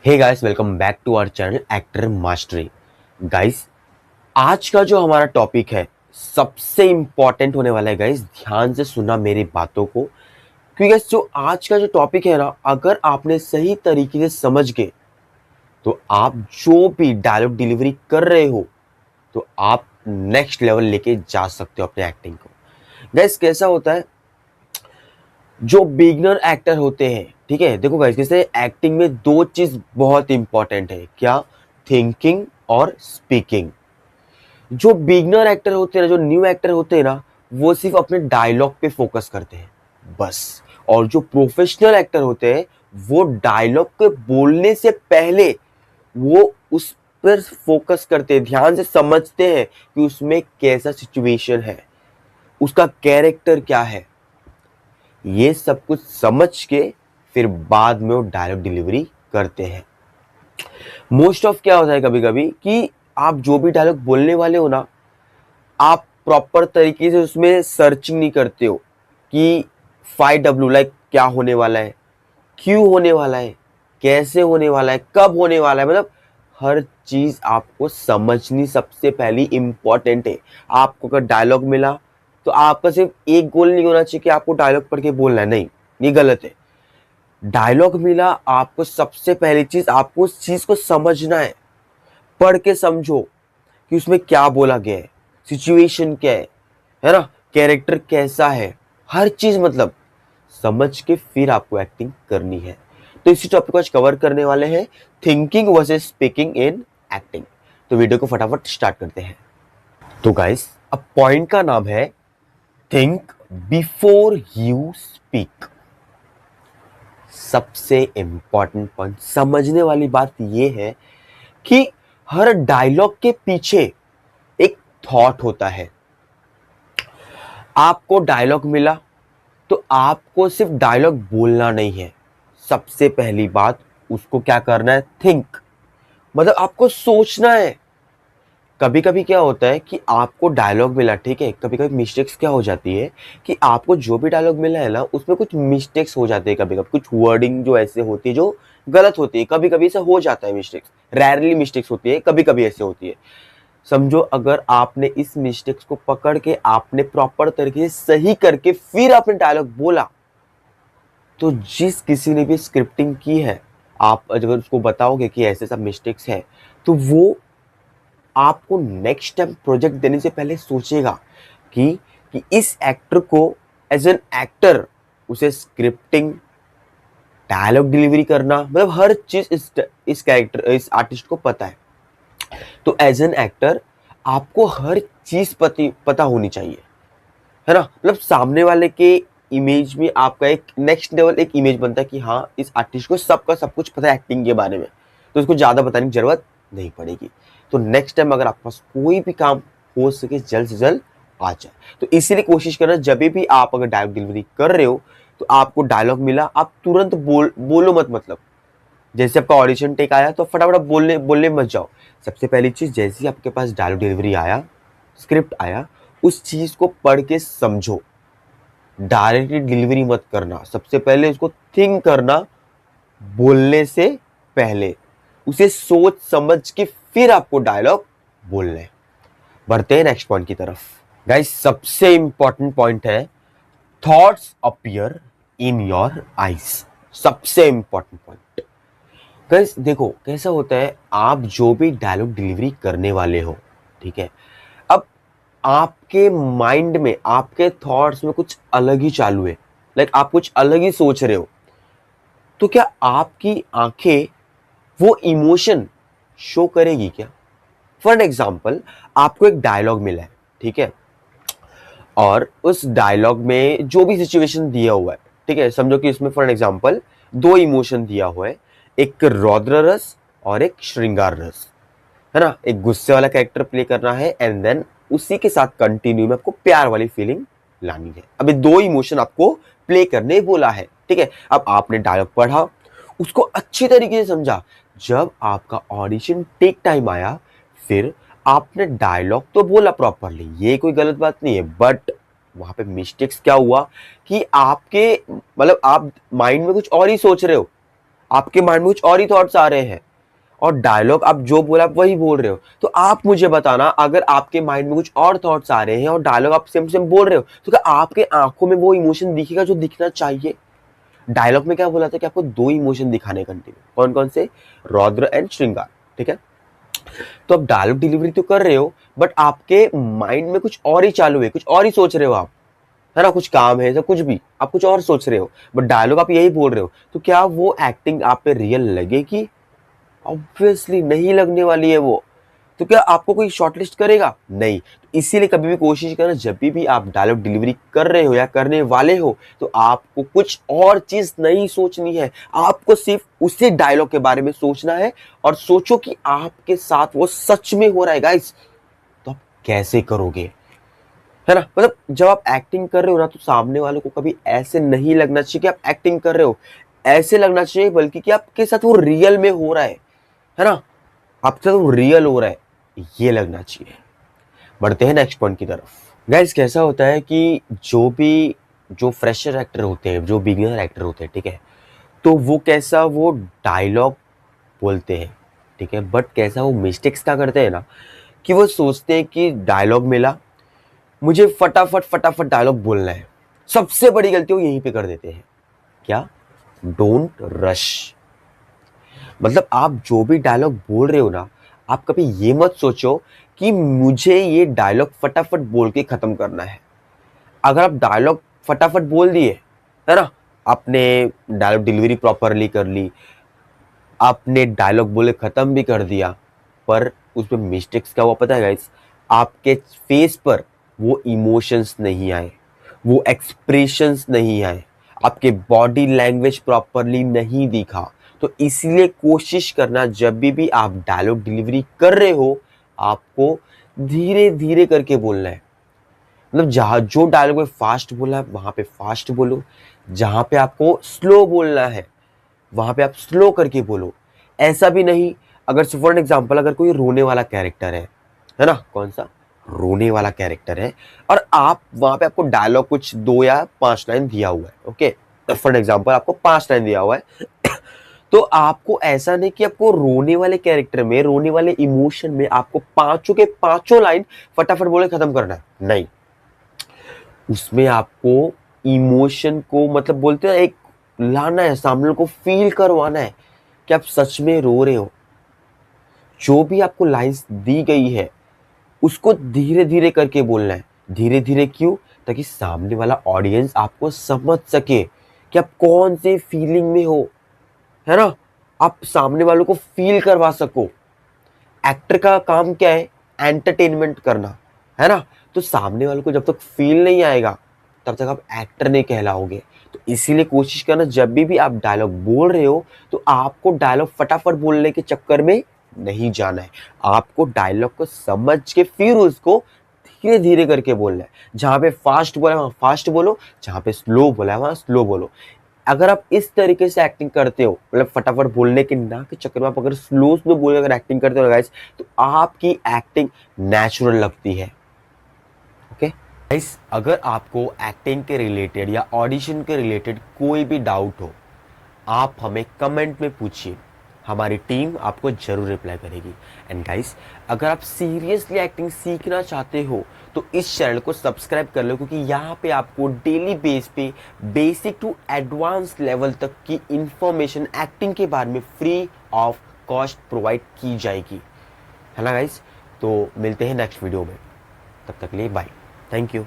Hey guys, welcome back to our channel actor mastery. Guys, आज का जो हमारा टॉपिक है सबसे इंपॉर्टेंट होने वाला है। गाइस, ध्यान से सुना मेरी बातों को, क्योंकि गाइस जो आज का जो टॉपिक है ना, अगर आपने सही तरीके से समझ गए तो आप जो भी डायलॉग डिलीवरी कर रहे हो तो आप नेक्स्ट लेवल लेके जा सकते हो अपने एक्टिंग को। गाइस, कैसा होता है, जो बिगनर एक्टर होते हैं, ठीक है, देखो गाइस, जैसे एक्टिंग में दो चीज बहुत इंपॉर्टेंट है। क्या? थिंकिंग और स्पीकिंग। जो बिगनर एक्टर होते हैं ना, जो न्यू एक्टर होते हैं ना, वो सिर्फ अपने डायलॉग पे फोकस करते हैं बस। और जो प्रोफेशनल एक्टर होते हैं वो डायलॉग के बोलने से पहले वो उस पर फोकस करते हैं, ध्यान से समझते हैं कि उसमें कैसा सिचुएशन है, उसका कैरेक्टर क्या है। ये सब कुछ समझ के फिर बाद में वो डायलॉग डिलीवरी करते हैं। मोस्ट ऑफ क्या होता है कभी कभी कि आप जो भी डायलॉग बोलने वाले हो ना, आप प्रॉपर तरीके से उसमें सर्चिंग नहीं करते हो कि 5W लाइक क्या होने वाला है, क्यों होने वाला है, कैसे होने वाला है, कब होने वाला है। मतलब हर चीज आपको समझनी सबसे पहली इंपॉर्टेंट है। आपको अगर डायलॉग मिला तो आपका सिर्फ एक गोल नहीं होना चाहिए कि आपको डायलॉग पढ़ के बोलना है, नहीं, ये गलत है। डायलॉग मिला, आपको सबसे पहली चीज आपको उस चीज को समझना है। पढ़ के समझो कि उसमें क्या बोला गया है, सिचुएशन क्या है ना, कैरेक्टर कैसा है, हर चीज मतलब समझ के फिर आपको एक्टिंग करनी है। तो इसी टॉपिक को आज कवर करने वाले हैं, thinking versus speaking in acting. तो वीडियो को फटाफट स्टार्ट करते हैं। तो गाइस, अब पॉइंट का नाम है थिंक बिफोर यू स्पीक। सबसे इंपॉर्टेंट पॉइंट, समझने वाली बात यह है कि हर डायलॉग के पीछे एक थॉट होता है। आपको डायलॉग मिला तो आपको सिर्फ डायलॉग बोलना नहीं है। सबसे पहली बात, उसको क्या करना है? थिंक, मतलब आपको सोचना है। कभी कभी क्या होता है कि आपको डायलॉग मिला, ठीक है, कभी कभी मिस्टेक्स क्या हो जाती है कि आपको जो भी डायलॉग मिला है ना, उसमें कुछ मिस्टेक्स हो जाते हैं। कभी कभी कुछ वर्डिंग जो ऐसे होती है जो गलत होती है, कभी कभी ऐसा हो जाता है। मिस्टेक्स रेयरली मिस्टेक्स होती है, कभी कभी ऐसे होती है। समझो, अगर आपने इस मिस्टेक्स को पकड़ के आपने प्रॉपर तरीके से सही करके फिर आपने डायलॉग बोला, तो जिस किसी ने भी स्क्रिप्टिंग की है, आप अगर उसको बताओगे कि ऐसे सब मिस्टेक्स है, तो वो आपको नेक्स्ट टाइम प्रोजेक्ट देने से पहले सोचेगा कि इस एक्टर को एज एन एक्टर उसे स्क्रिप्टिंग, डायलॉग डिलीवरी करना, मतलब हर चीज इस कैरेक्टर, इस आर्टिस्ट को पता है। तो एज एन एक्टर आपको हर चीज पता होनी चाहिए, है ना। मतलब सामने वाले के इमेज में आपका एक नेक्स्ट लेवल एक इमेज बनता है कि हाँ, इस आर्टिस्ट को सबका सब कुछ पता है एक्टिंग के बारे में, तो उसको ज्यादा बताने की जरूरत नहीं पड़ेगी। तो नेक्स्ट टाइम अगर आपके पास कोई भी काम हो सके जल्द से जल्द आ जाए। तो इसीलिए कोशिश करना, जब भी आप अगर डायलॉग डिलीवरी कर रहे हो तो आपको डायलॉग मिला, आप तुरंत बोलो मत। मतलब जैसे आपका ऑडिशन टेक आया तो फटाफट बोलने बोलने मत जाओ। सबसे पहली चीज, जैसे ही आपके पास डायलॉग डिलीवरी आया, स्क्रिप्ट आया, उस चीज को पढ़ के समझो। डायरेक्टली डिलीवरी मत करना, सबसे पहले उसको थिंक करना, बोलने से पहले उसे सोच समझ के फिर आपको डायलॉग बोलना है। बढ़ते हैं नेक्स्ट पॉइंट की तरफ। गाइस, सबसे इंपॉर्टेंट पॉइंट है thoughts appear in your eyes. सबसे इंपॉर्टेंट पॉइंट। गाइस देखो, कैसा होता है, आप जो भी डायलॉग डिलीवरी करने वाले हो, ठीक है, अब आपके माइंड में, आपके थॉट्स में कुछ अलग ही चालू है, लाइक आप कुछ अलग ही सोच रहे हो, तो क्या आपकी आंखें वो इमोशन शो करेगी क्या? फॉर एग्जाम्पल, आपको एक डायलॉग मिला है, ठीक है, और उस डायलॉग में जो भी सिचुएशन दिया हुआ है, ठीक है, समझो कि इसमें फॉर एग्जाम्पल दो इमोशन दिया हुआ है, एक रौद्र रस और एक श्रृंगार रस, है ना। एक गुस्से वाला कैरेक्टर प्ले करना है एंड देन उसी के साथ कंटिन्यू में आपको प्यार वाली फीलिंग लानी है। अभी दो इमोशन आपको प्ले करने बोला है, ठीक है। अब आपने डायलॉग पढ़ा, उसको अच्छी तरीके से समझा। जब आपका ऑडिशन टेक टाइम आया, फिर आपने डायलॉग तो बोला प्रॉपरली, ये कोई गलत बात नहीं है, बट वहां पे मिस्टेक्स क्या हुआ कि आपके, मतलब आप माइंड में कुछ और ही सोच रहे हो, आपके माइंड में कुछ और ही थॉट्स आ रहे हैं, और डायलॉग आप जो बोला आप वही बोल रहे हो। तो आप मुझे बताना, अगर आपके माइंड में कुछ और थॉट्स आ रहे हैं और डायलॉग आप सेम सेम बोल रहे हो, तो क्या आपके आंखों में वो इमोशन दिखेगा जो दिखना चाहिए? डायलॉग में क्या बोला था कि आपको दो इमोशन दिखाने कंटिन्यू, कौन कौन से? रौद्र एंड श्रृंगार, ठीक है। तो आप डायलॉग डिलीवरी तो कर रहे हो, बट आपके माइंड में कुछ और ही चालू है, कुछ और ही सोच रहे हो आप, है ना, कुछ काम है या कुछ भी, आप कुछ और सोच रहे हो, बट डायलॉग आप यही बोल रहे हो। तो क्या वो एक्टिंग आप पे रियल लगेगी? ऑब्वियसली नहीं लगने वाली है वो। तो क्या आपको कोई शॉर्टलिस्ट करेगा? नहीं। तो इसीलिए कभी भी कोशिश करना, जब भी आप डायलॉग डिलीवरी कर रहे हो या करने वाले हो, तो आपको कुछ और चीज नहीं सोचनी है, आपको सिर्फ उसी डायलॉग के बारे में सोचना है, और सोचो कि आपके साथ वो सच में हो रहा है गाइस। तो आप कैसे करोगे, है ना? मतलब जब आप एक्टिंग कर रहे हो ना, तो सामने वालों को कभी ऐसे नहीं लगना चाहिए कि आप एक्टिंग कर रहे हो, ऐसे लगना चाहिए बल्कि कि आपके साथ वो रियल में हो रहा है ना, आपके साथ वो रियल हो रहा है, ये लगना चाहिए। बढ़ते हैं नेक्स्ट पॉइंट की तरफ। गाइस कैसा होता है कि जो फ्रेशर एक्टर होते हैं, जो बिगिनर एक्टर होते हैं, ठीक है, तो वो कैसा वो डायलॉग बोलते हैं, ठीक है, बट कैसा वो मिस्टेक्स क्या करते हैं ना, कि वो सोचते हैं कि डायलॉग मिला, मुझे फटाफट फटाफट डायलॉग बोलना है। सबसे बड़ी गलती वो यहीं पे कर देते हैं। क्या? Don't rush. मतलब आप जो भी डायलॉग बोल रहे हो ना, आप कभी ये मत सोचो कि मुझे ये डायलॉग फटाफट बोल के खत्म करना है। अगर आप डायलॉग फटाफट बोल दिए, है ना, आपने डायलॉग डिलीवरी प्रॉपरली कर ली, आपने डायलॉग बोले खत्म भी कर दिया, पर उसमें मिस्टेक्स क्या हुआ पता है गाइस? आपके फेस पर वो इमोशंस नहीं आए, वो एक्सप्रेशंस नहीं आए, आपके बॉडी लैंग्वेज प्रॉपरली नहीं दिखा। तो इसलिए कोशिश करना, जब भी आप डायलॉग डिलीवरी कर रहे हो, आपको धीरे धीरे करके बोलना है। मतलब जहां जो डायलॉग में फास्ट बोलना है वहां पे फास्ट बोलो, जहां पे आपको स्लो बोलना है वहां पे आप स्लो करके बोलो। ऐसा भी नहीं, अगर फॉर एग्जांपल अगर कोई रोने वाला कैरेक्टर है ना, कौन सा रोने वाला कैरेक्टर है, और आप वहां पे आपको डायलॉग कुछ 2 या 5 लाइन दिया हुआ है, ओके, फॉर एग्जांपल आपको 5 लाइन दिया हुआ है, तो आपको ऐसा नहीं कि आपको रोने वाले कैरेक्टर में, रोने वाले इमोशन में आपको पांचों के पांचों लाइन फटाफट बोले खत्म करना है, नहीं। उसमें आपको इमोशन को, मतलब बोलते हैं एक, लाना है, सामने को फील करवाना है कि आप सच में रो रहे हो। जो भी आपको लाइंस दी गई है उसको धीरे धीरे करके बोलना है। धीरे धीरे क्यों? ताकि सामने वाला ऑडियंस आपको समझ सके कि आप कौन से फीलिंग में हो, है ना, आप सामने वालों को फील करवा सको। एक्टर का काम क्या है? एंटरटेनमेंट करना, है ना। तो सामने वालों को जब तक फील नहीं आएगा तब तक आप एक्टर नहीं कहलाओगे। तो इसीलिए कोशिश करना, जब भी आप डायलॉग बोल रहे हो तो आपको डायलॉग फटाफट बोलने के चक्कर में नहीं जाना है। आपको डायलॉग को समझ के फिर उसको धीरे धीरे करके बोलना है। जहां पे फास्ट बोला है वहां फास्ट बोलो, जहां पे स्लो बोला है वहां स्लो बोलो। अगर आप इस तरीके से एक्टिंग करते हो, मतलब फटाफट बोलने के ना के चक्कर में आप अगर स्लो में बोल अगर एक्टिंग करते हो गाइस, तो आपकी एक्टिंग नेचुरल लगती है। ओके गाइस, अगर आपको एक्टिंग के रिलेटेड या ऑडिशन के रिलेटेड कोई भी डाउट हो, आप हमें कमेंट में पूछिए, हमारी टीम आपको जरूर रिप्लाई करेगी। एंड गाइस, अगर आप सीरियसली एक्टिंग सीखना चाहते हो तो इस चैनल को सब्सक्राइब कर लो, क्योंकि यहाँ पे आपको डेली बेस पे बेसिक टू एडवांस लेवल तक की इंफॉर्मेशन एक्टिंग के बारे में फ्री ऑफ कॉस्ट प्रोवाइड की जाएगी, है ना गाइस। तो मिलते हैं नेक्स्ट वीडियो में, तब तक के लिए बाय, थैंक यू।